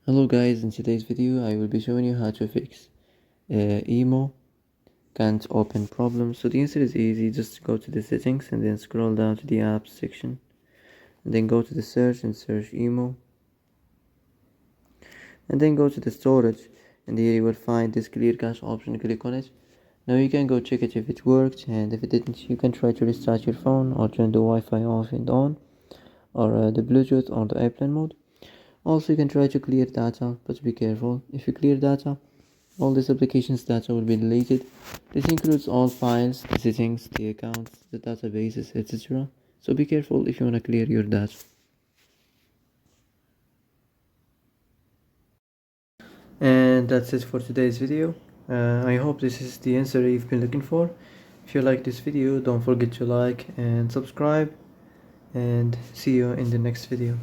Hello guys, in today's video I will be showing you how to fix emo can't open problem. So the answer is easy. Just go to the settings and then scroll down to the apps section and then go to the search and search emo and then go to the storage, and here you will find this clear cache option. Click on it. Now you can go check it if it worked, and if it didn't you can try to restart your phone or turn the Wi-Fi off and on, or the Bluetooth or the airplane mode. Also you can try to clear data, but be careful. If you clear data, all this application's data will be deleted. This includes all files, the settings, the accounts, the databases, etc. So be careful if you want to clear your data. And that's it for today's video. I hope this is the answer you've been looking for. If you like this video, don't forget to like and subscribe, and see you in the next video.